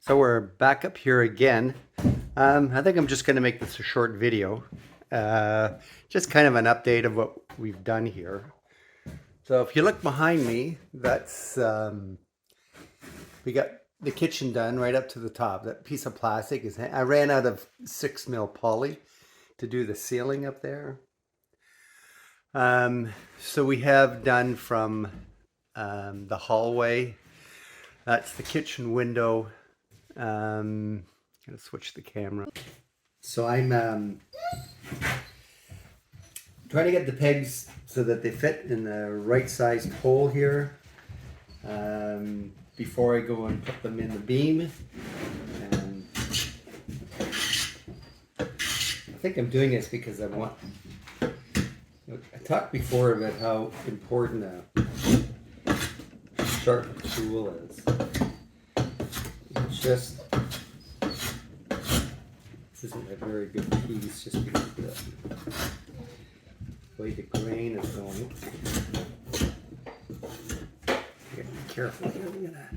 So we're back up here again. I think I'm just going to make this a short video. Just kind of an update of what we've done here. So if you look behind me, that's we got the kitchen done right up to the top. That piece of plastic is, I ran out of 6 mil poly to do the ceiling up there. So we have done from the hallway. That's the kitchen window. Gonna switch the camera. So I'm trying to get the pegs so that they fit in the right sized hole here before I go and put them in the beam. And I think I'm doing this because I want. I talked before about how important a sharp tool is. It's just, this isn't a very good piece just because of the way the grain is going. You gotta be careful here. I'm gonna.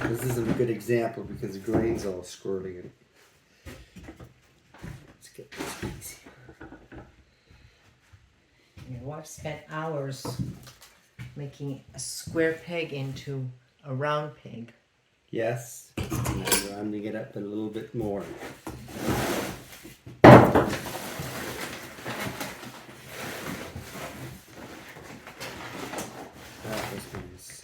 This isn't a good example because the grain's all squirting in. Let's get this piece here. Your wife spent hours making a square peg into a round peg. Yes, and I'm rounding it up a little bit more. That was nice.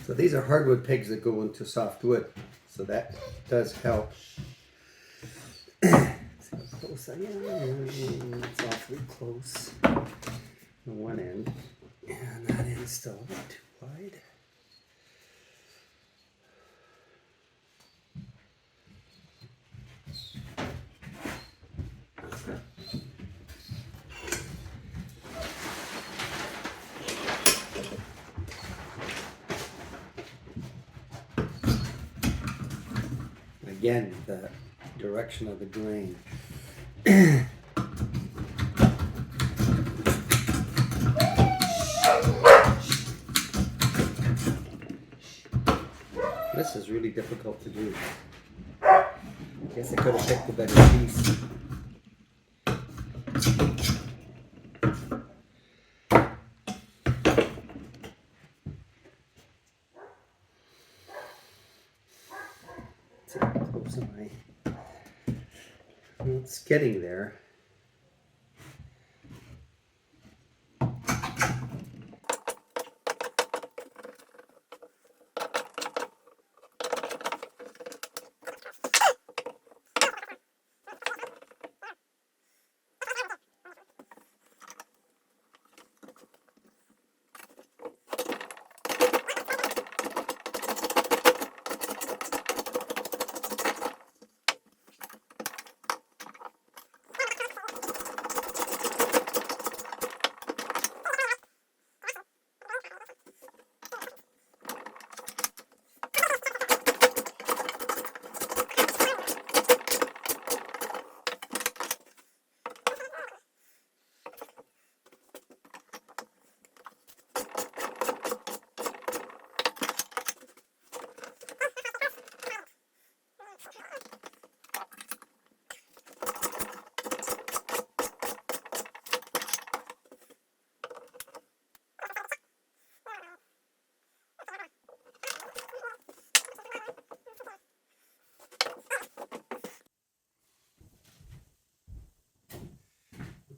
So these are hardwood pegs that go into softwood, so that does help. See how close I am. It's awfully close on one end, and that end's still a bit too wide. Again, the direction of the grain. This is really difficult to do. I guess I could have picked a better piece. How close am I? Well, it's getting there.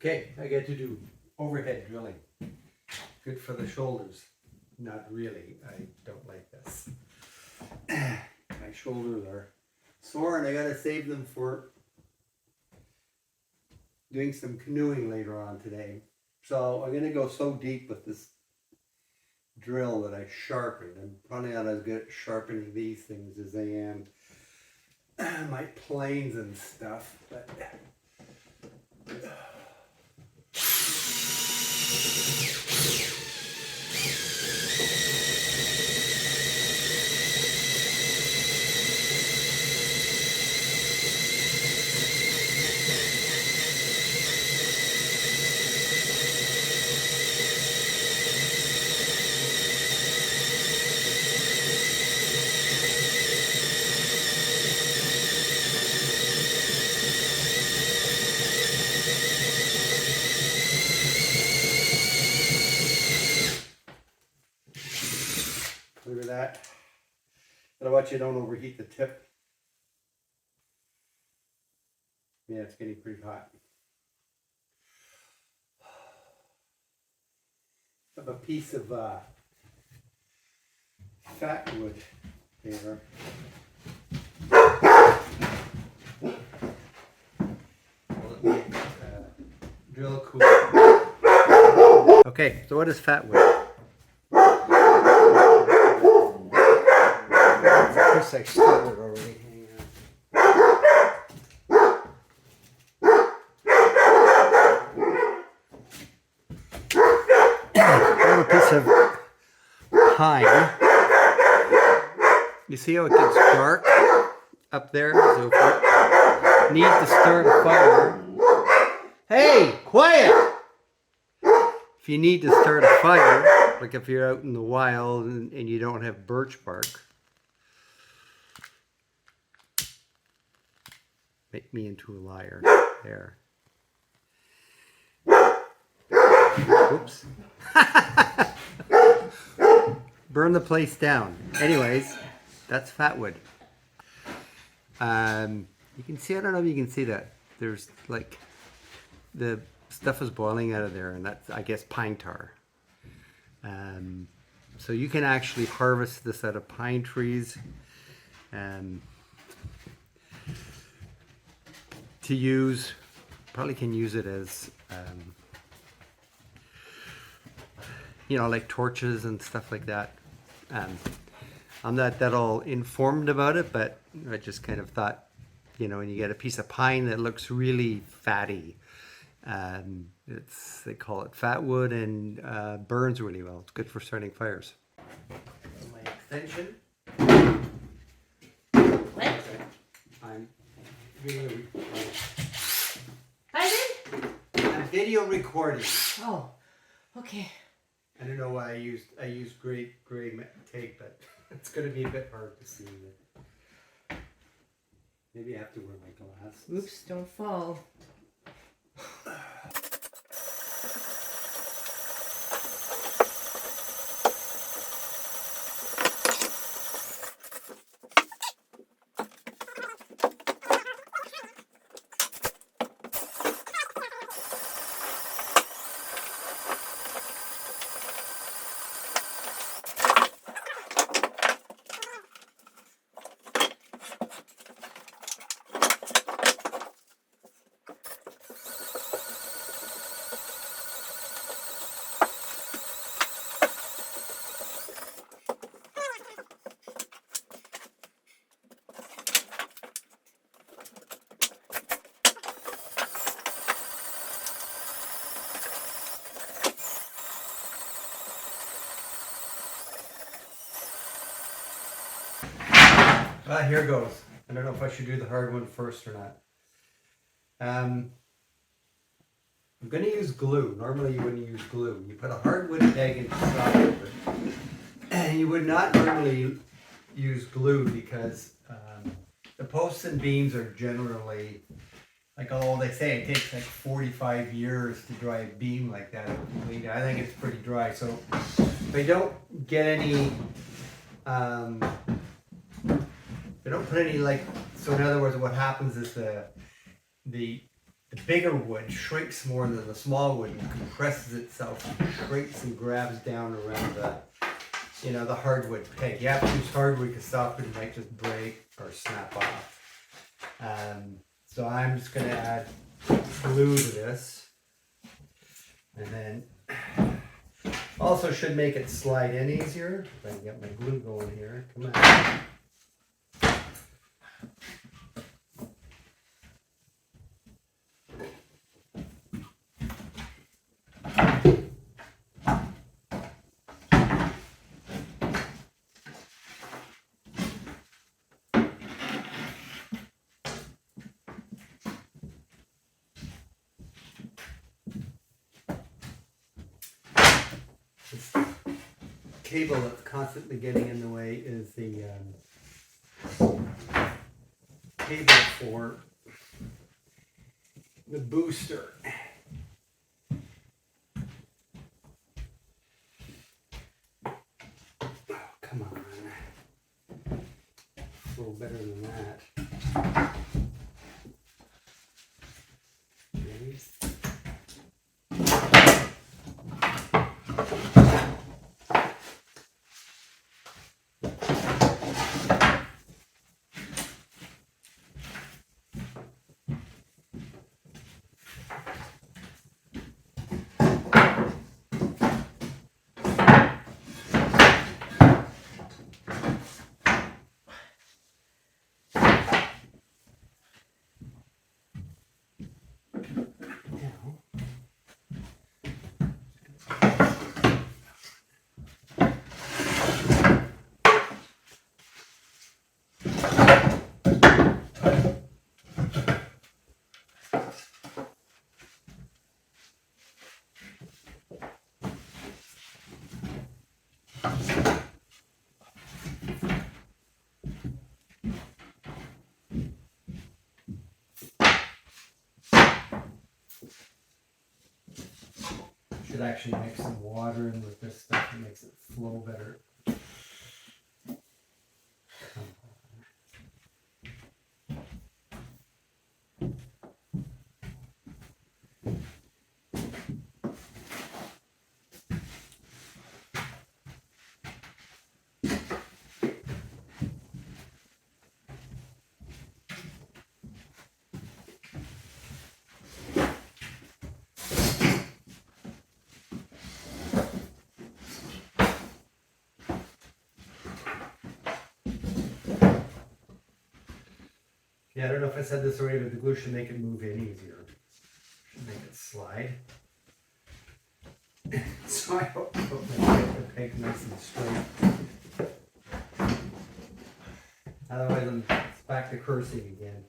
Okay, I get to do overhead drilling. Good for the shoulders. Not really, I don't like this. My shoulders are sore and I gotta save them for doing some canoeing later on today. So I'm gonna go so deep with this drill that I sharpened. I'm probably not as good at sharpening these things as I am my planes and stuff, but look at that. Gotta watch you don't overheat the tip. Yeah, it's getting pretty hot. I have a piece of Fatwood there. Drill cool. Okay, so what is Fatwood? Of course I started already. I have a piece of pine. You see how it gets dark up there? So if you need to start a fire. Hey, quiet! If you need to start a fire, like if you're out in the wild and you don't have birch bark, make me into a liar. There. Oops. Burn the place down. Anyways, that's Fatwood. You can see, I don't know if you can see that. There's like, the stuff is boiling out of there, and that's, I guess, pine tar. So you can actually harvest this out of pine trees. To use, probably can use it as, you know, like torches and stuff like that. I'm not that all informed about it, but I just kind of thought, you know, when you get a piece of pine that looks really fatty, they call it Fatwood, and burns really well. It's good for starting fires. My extension. What? I'm video recording. Pardon? I'm video recording. Oh, okay. I don't know why I used gray tape, but it's going to be a bit hard to see. Maybe I have to wear my glasses. Oops, don't fall. Here goes. I don't know if I should do the hard one first or not. I'm going to use glue. Normally you wouldn't use glue. You put a hardwood peg into the side of it. And you would not normally use glue because the posts and beams are generally, like they say, it takes like 45 years to dry a beam like that. I think it's pretty dry. So if I don't get any... they don't put any, like, so in other words, what happens is the the bigger wood shrinks more than the small wood and compresses itself and shrinks and grabs down around the, you know, the hardwood peg. You have to use hardwood because softwood might just break or snap off. So I'm just going to add glue to this, and then also should make it slide in easier. If I can get my glue going here. Come on. This cable that's constantly getting in the way is the cable for the booster. Oh, come on. A little better than that. Ready? Should actually mix some water in with this stuff. It makes it flow better. Come Yeah, I don't know if I said this already, but the glue should make it move in easier. Should make it slide. So I hope my peg nice and straight. Otherwise, it's back to cursing again.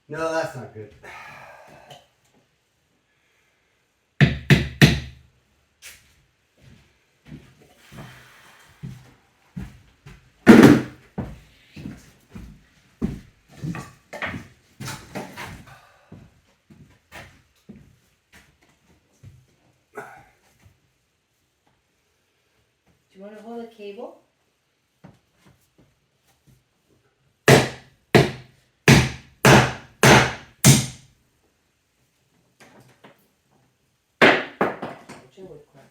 No, that's not good. Do you want to hold the cable? Which would crack.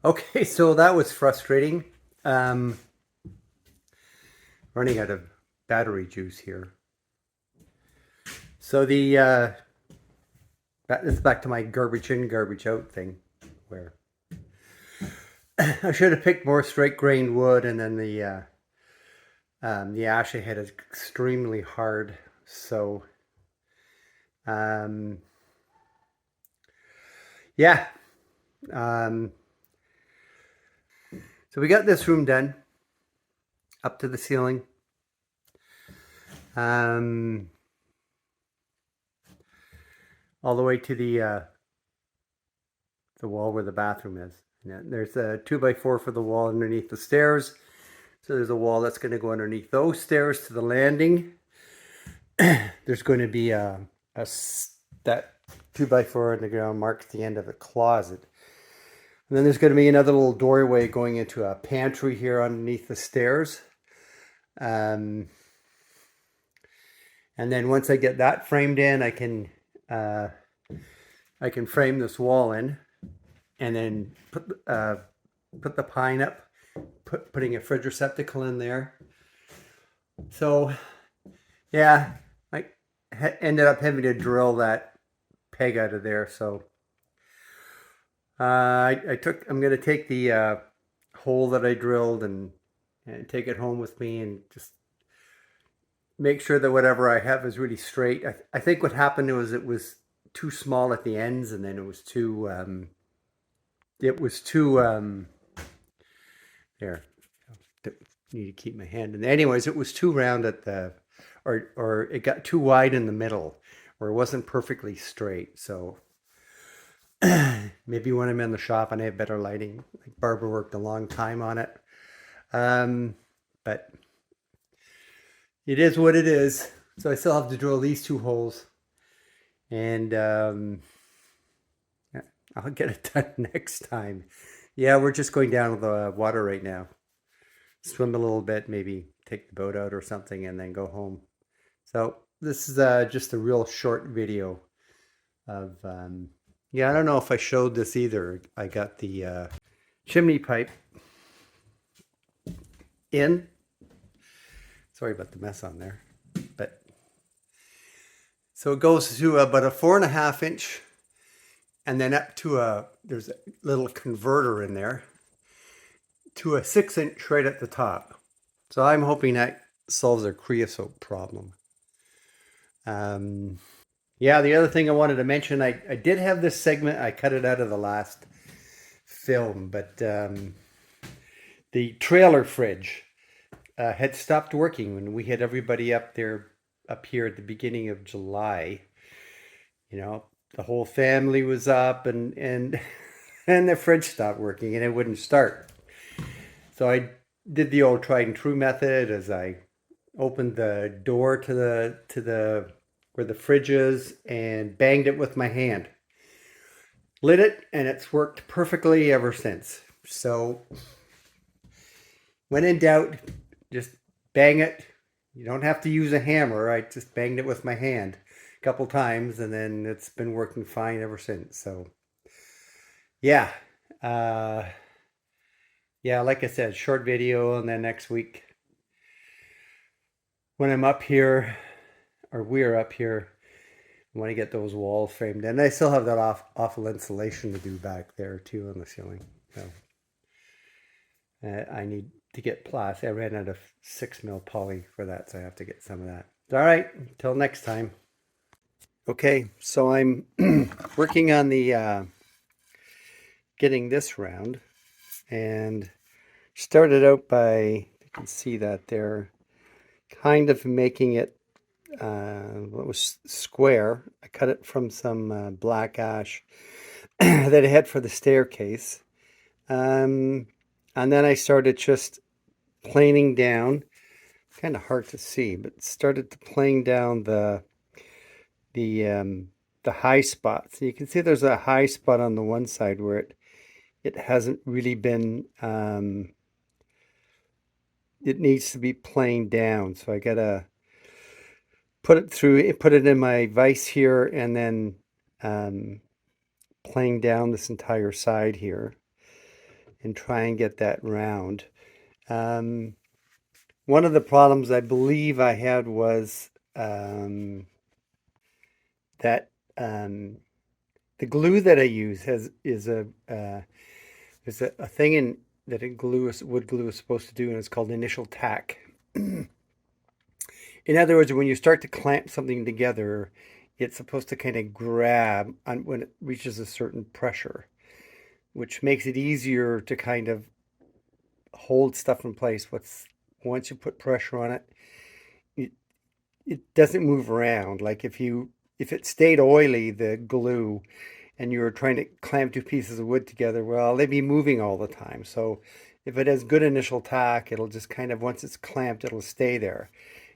Okay, so that was frustrating. Running out of battery juice here. So the that is back to my garbage in, garbage out thing. square. I should have picked more straight grained wood, and then the ash I had is extremely hard. So yeah. So we got this room done up to the ceiling. All the way to the wall where the bathroom is. Yeah, there's a 2x4 for the wall underneath the stairs. So there's a wall that's going to go underneath those stairs to the landing. There's going to be that 2x4 in the ground marks the end of a closet. And then there's going to be another little doorway going into a pantry here underneath the stairs. And then once I get that framed in, I can frame this wall in, and then put the pine up, putting a fridge receptacle in there. So yeah, I ended up having to drill that peg out of there. So I'm going to take the hole that I drilled and take it home with me and just make sure that whatever I have is really straight. I think what happened was it was too small at the ends, and then it was too there. Need to keep my hand in there. Anyways, it was too round at the, or it got too wide in the middle, or it wasn't perfectly straight. So maybe when I'm in the shop and I have better lighting. Like Barbara worked a long time on it. But it is what it is. So I still have to drill these 2 holes, and I'll get it done next time. Yeah, we're just going down with the water right now. Swim a little bit, maybe take the boat out or something, and then go home. So this is just a real short video of, yeah, I don't know if I showed this either. I got the chimney pipe in. Sorry about the mess on there. But so it goes to about a 4.5 inch, and then up to there's a little converter in there, to a 6 inch right at the top. So I'm hoping that solves our creosote problem. Yeah, the other thing I wanted to mention, I did have this segment, I cut it out of the last film, but the trailer fridge had stopped working when we had everybody up here at the beginning of July. You know, the whole family was up, and and the fridge stopped working and it wouldn't start. So I did the old tried and true method, as I opened the door to the where the fridge is and banged it with my hand. Lit it, and it's worked perfectly ever since. So when in doubt, just bang it. You don't have to use a hammer. I just banged it with my hand a couple times, and then it's been working fine ever since. So yeah. Yeah, like I said, short video, and then next week when I'm up here, or we're up here, I want to get those walls framed. And I still have that awful insulation to do back there too on the ceiling. So I need to get plastic. I ran out of 6mm poly for that, so I have to get some of that. All right, until next time. Okay, so I'm working on the getting this round, and started out by, you can see that there, kind of making it what was square. I cut it from some black ash that I had for the staircase, and then I started just planing down. Kind of hard to see, but started to plane down the high spots. You can see there's a high spot on the one side where it hasn't really been, it needs to be planed down. So I gotta put it in my vise here, and then plane down this entire side here and try and get that round. One of the problems I believe I had was that the the glue that I use is there's a thing in that wood glue is supposed to do, and it's called initial tack. In other words, when you start to clamp something together, it's supposed to kind of grab on when it reaches a certain pressure, which makes it easier to kind of hold stuff in place. Once you put pressure on it, it doesn't move around. Like if it stayed oily, the glue, and you were trying to clamp two pieces of wood together, well, they'd be moving all the time. So if it has good initial tack, it'll just kind of, once it's clamped, it'll stay there.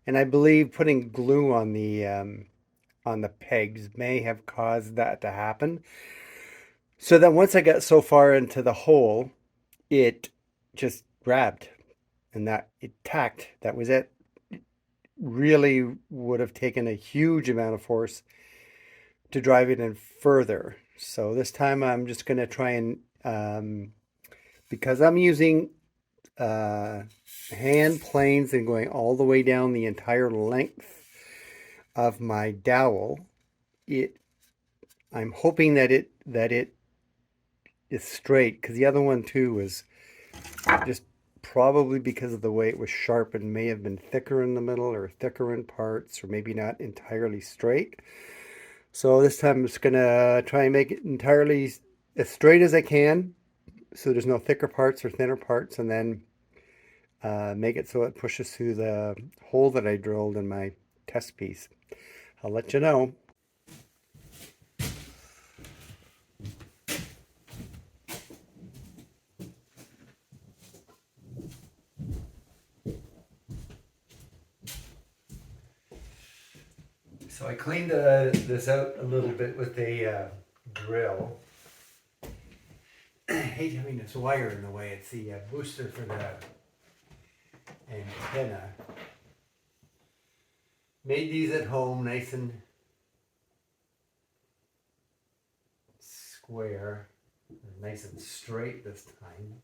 And I believe putting glue on the pegs may have caused that to happen. So that once I got so far into the hole, it just grabbed and that it tacked. That was it. Really would have taken a huge amount of force to drive it in further. So this time I'm just going to try and, because I'm using hand planes and going all the way down the entire length of my dowel, I'm hoping that it is straight, because the other one too was just probably because of the way it was sharpened may have been thicker in the middle or thicker in parts, or maybe not entirely straight. So this time I'm just gonna try and make it entirely as straight as I can, so there's no thicker parts or thinner parts, and then make it so it pushes through the hole that I drilled in my test piece. I'll let you know. So I cleaned this out a little bit with a drill. I hate having this wire in the way. It's the booster for the antenna. Made these at home, nice and square, nice and straight this time.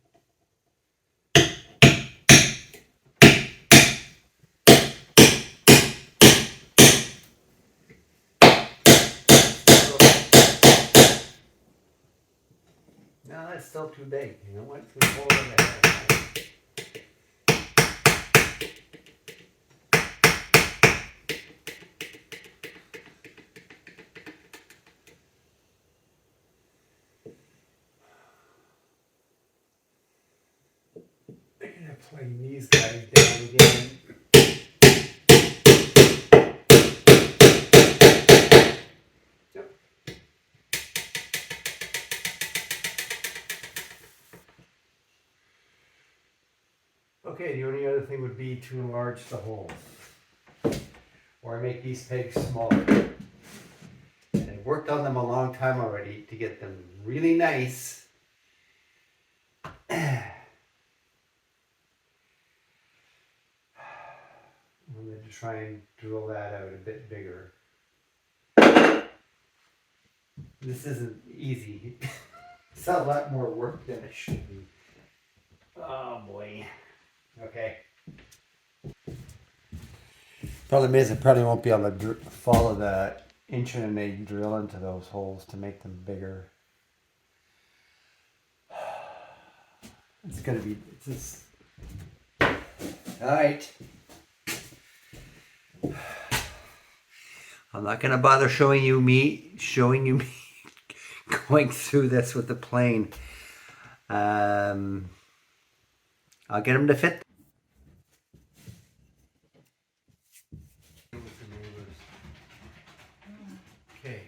No, that's still too big. You know, went through the hole in the head. I'm gonna plane these guys down again. Yep. Okay, the only other thing would be to enlarge the holes, or make these pegs smaller. And I've worked on them a long time already to get them really nice. I'm going to try and drill that out a bit bigger. This isn't easy. It's a lot more work than it should be. Oh boy. Okay. Problem is, I probably won't be able to follow the 1.1" drill into those holes to make them bigger. It's gonna be, it's just... Alright. I'm not gonna bother showing you me going through this with the plane. I'll get them to fit. Okay.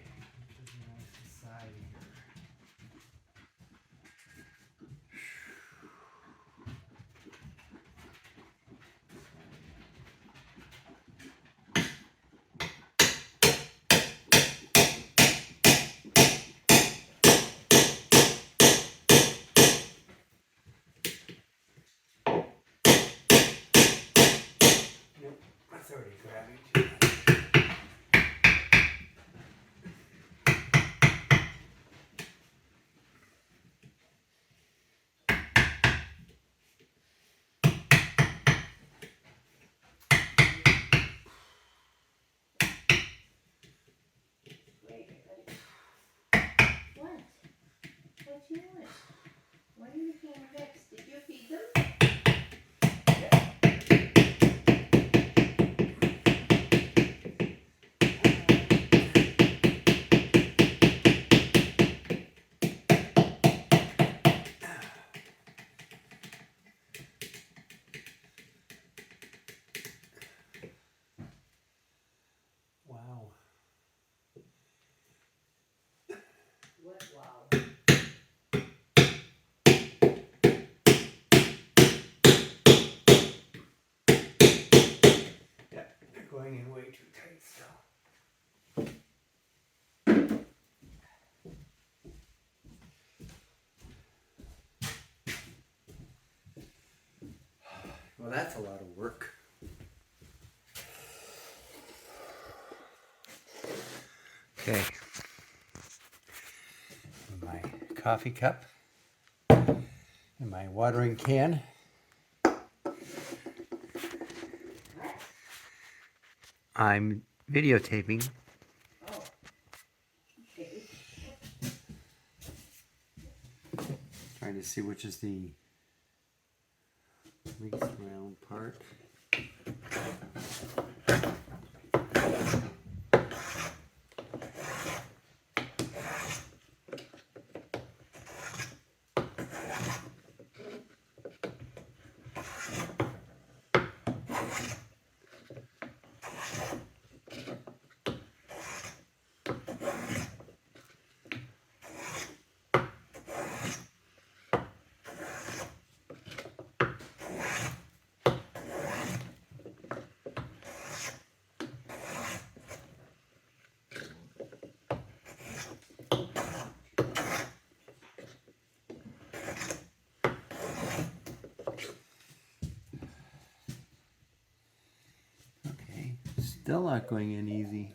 That's already grabbing too much. you want? Why are you looking vexed? Did you feed them? Wow. What? Wow. Yeah, they're going in way too tight still. Well, that's a lot of work. Okay. My coffee cup and my watering can. I'm videotaping. Oh. Okay. Trying to see which is the least round part. Okay, still not going in easy.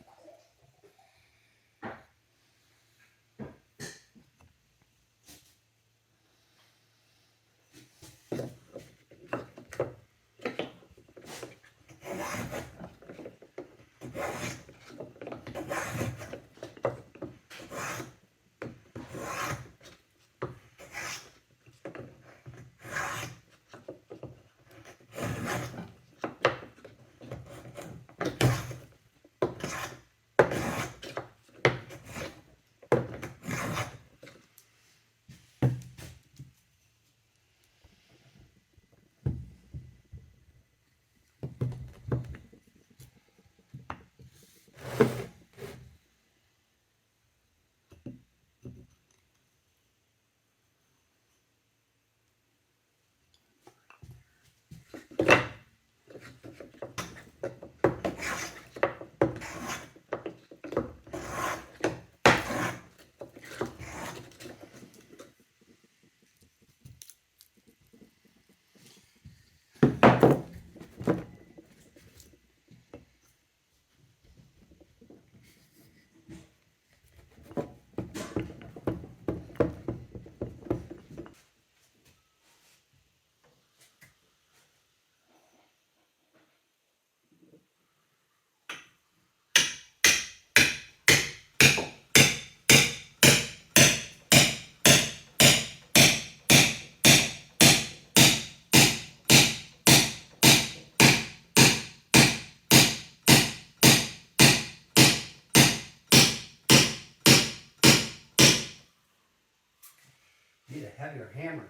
Need a heavier hammer.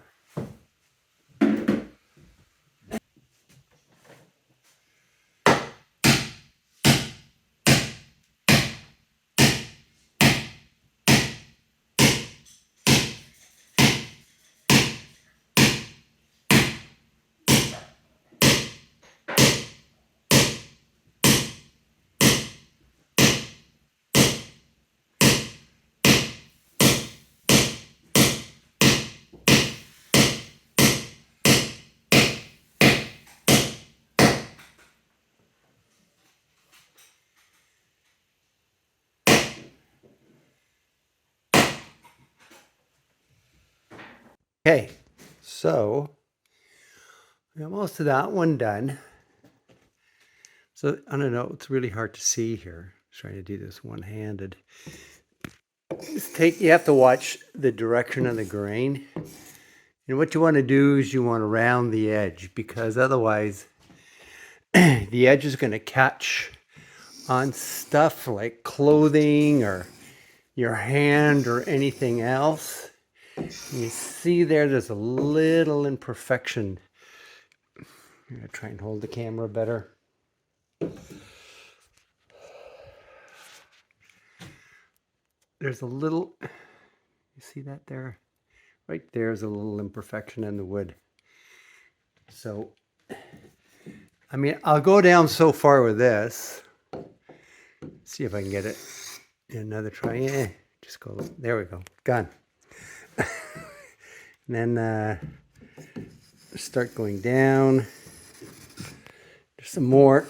Okay, so we got most of that one done. So I don't know, it's really hard to see here. I'm trying to do this one-handed. You have to watch the direction of the grain. And what you want to do is you want to round the edge, because otherwise the edge is going to catch on stuff like clothing or your hand or anything else. You see there's a little imperfection. I'm going to try and hold the camera better. There's a little, you see that there? Right there's a little imperfection in the wood. So, I mean, I'll go down so far with this. See if I can get it. Another try. Yeah, just go, there we go. Gone. And then start going down. There's some more.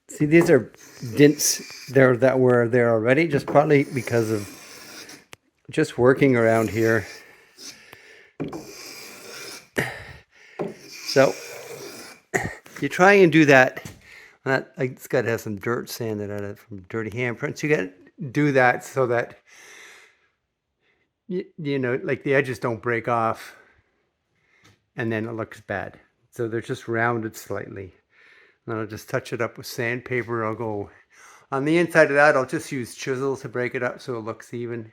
See, these are dints there that were there already, just probably because of just working around here. So you try and do that. It's got to have some dirt sanded on it from dirty handprints. You got to do that so that you know, like the edges don't break off, and then it looks bad. So they're just rounded slightly. And I'll just touch it up with sandpaper. I'll go on the inside of that. I'll just use chisels to break it up so it looks even.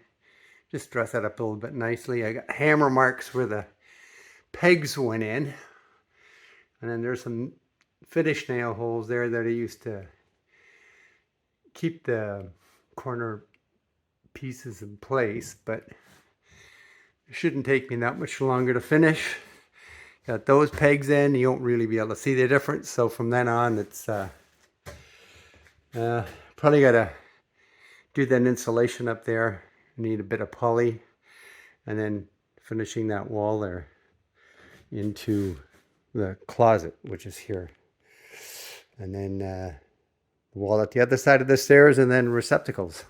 Just dress that up a little bit nicely. I got hammer marks where the pegs went in. And then there's some finish nail holes there that I used to keep the corner pieces in place. But it shouldn't take me that much longer to finish. Got those pegs in, you won't really be able to see the difference. So from then on, it's probably got to do that insulation up there. Need a bit of poly, and then finishing that wall there into the closet, which is here. And then the wall at the other side of the stairs, and then receptacles.